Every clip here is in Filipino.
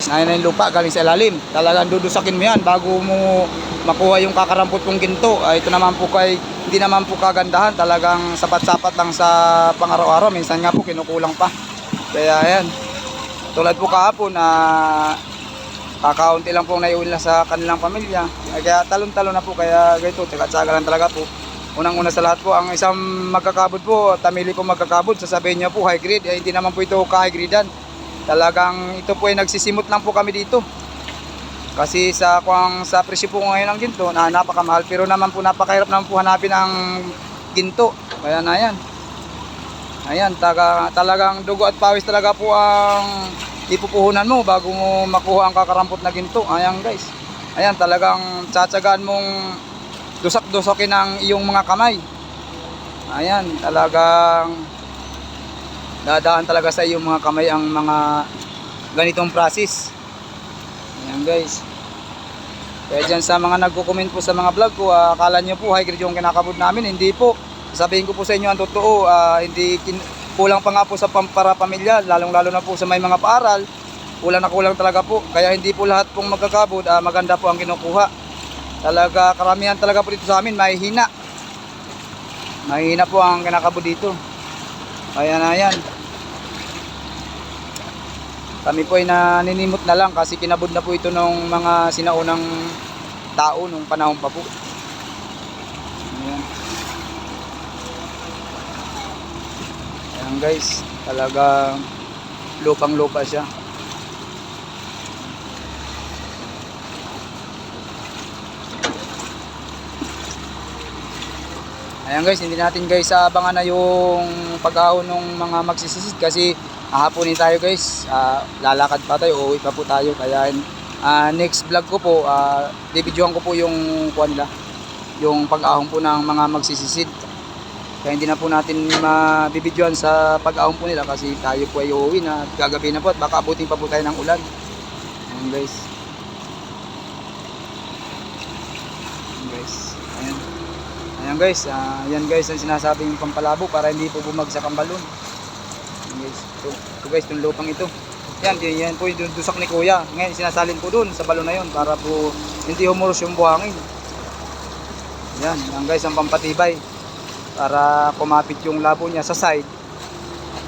Ayan na yung lupa galing sa ilalim. Talagang dudusakin mo yan bago mo makuha yung kakarampot kong ginto. Ito naman po hindi naman po kagandahan. Talagang sapat-sapat lang sa pang-araw-araw. Minsan nga po kinukulang pa. Kaya ayan. Tulad po kahapon na kakaunti lang po naiuwi na sa kanilang pamilya. Kaya talon-talon na po. Kaya ganito, tsaga-tsaga lang talaga po. Unang-una sa lahat po, ang isang magkakabod po, tamili po magkakabod, sasabihin niyo po high grade. Hindi naman po ito ka-high gradean. Talagang ito po ay nagsisimot lang po kami dito. Kasi sa presyo po ngayon ng ginto, napakamahal. Pero naman po napakahirap naman po hanapin ang ginto. Kaya na yan. Ayan, talagang dugo at pawis talaga po ang ipupuhunan mo bago mo makuha ang kakarampot na ginto. Ayan guys. Ayan, talagang tsatsagaan mong dusak-dusakin ang iyong mga kamay. Ayan, talagang dadaan talaga sa iyong mga kamay ang mga ganitong process. Ayan guys. Kaya dyan sa mga nagko-comment po sa mga vlog ko, akala nyo po high grade yung kinakabod namin. Hindi po. Sabihin ko po sa inyo ang totoo, kulang pa nga po sa para pamilya, lalong-lalo na po sa may mga paaral. Kulang na kulang talaga po. Kaya hindi po lahat pong magkakabod, maganda po ang kinukuha. Talaga karamihan talaga po dito sa amin mahihina. Mahihina po ang kinakabod dito. Ayan na yan. Kami po ay naninimot na lang kasi kinabod na po ito ng mga sinaunang tao nung panahon pa po. Ayan. Ayan guys, talagang lupang lupa siya. Ayan guys, hindi natin guys abangan na yung pag-ahon ng mga magsisisid kasi hahaponin tayo guys. Lalakad pa tayo, uuwi pa po tayo. Kaya next vlog ko po, bibidyohan ko po yung yung pag-ahon po ng mga magsisisid. Kaya hindi na po natin mabibidyohan sa pag-ahon po nila kasi tayo po ay uuwi na, gagabi na po at baka abutin pa po tayo ng ulan. Ayan guys. Ayan guys. Ayan. Ayan guys, yan guys ang sinasabing pampalabo para hindi po bumagsak ang balon. Ayan guys, ito guys, itong lupang ito. Yan po yung dusak ni kuya. Ngayon sinasalin po dun sa balon na yun para po hindi humuros yung buhangin. Yan guys ang pampatibay. Para kumapit yung labo niya sa side.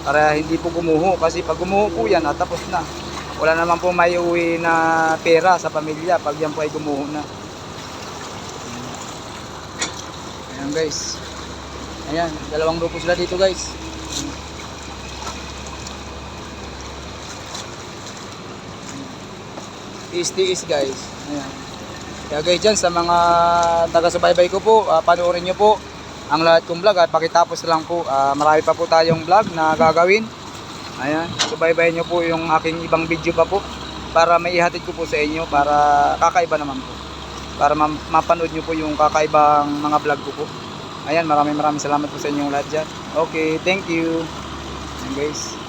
Para hindi po gumuho. Kasi pag gumuho po yan, tapos na. Wala naman po may uwi na pera sa pamilya pag yan po ay gumuho na. Ayan guys. Ayan, dalawang grupo sila dito guys. Tiis guys. Ayan. Kaya guys dyan sa mga taga-subaybay ko po, panoorin nyo po ang lahat kong vlog at pakitapos lang po. Marami pa po tayong vlog na gagawin. Ayan, subaybayin nyo po yung aking ibang video pa po para may ihatid ko po sa inyo para kakaiba naman po. Para mapanood nyo po yung kakaibang mga vlog ko po. Ayan, maraming salamat po sa inyong lahat dyan. Okay, thank you. Ayan guys.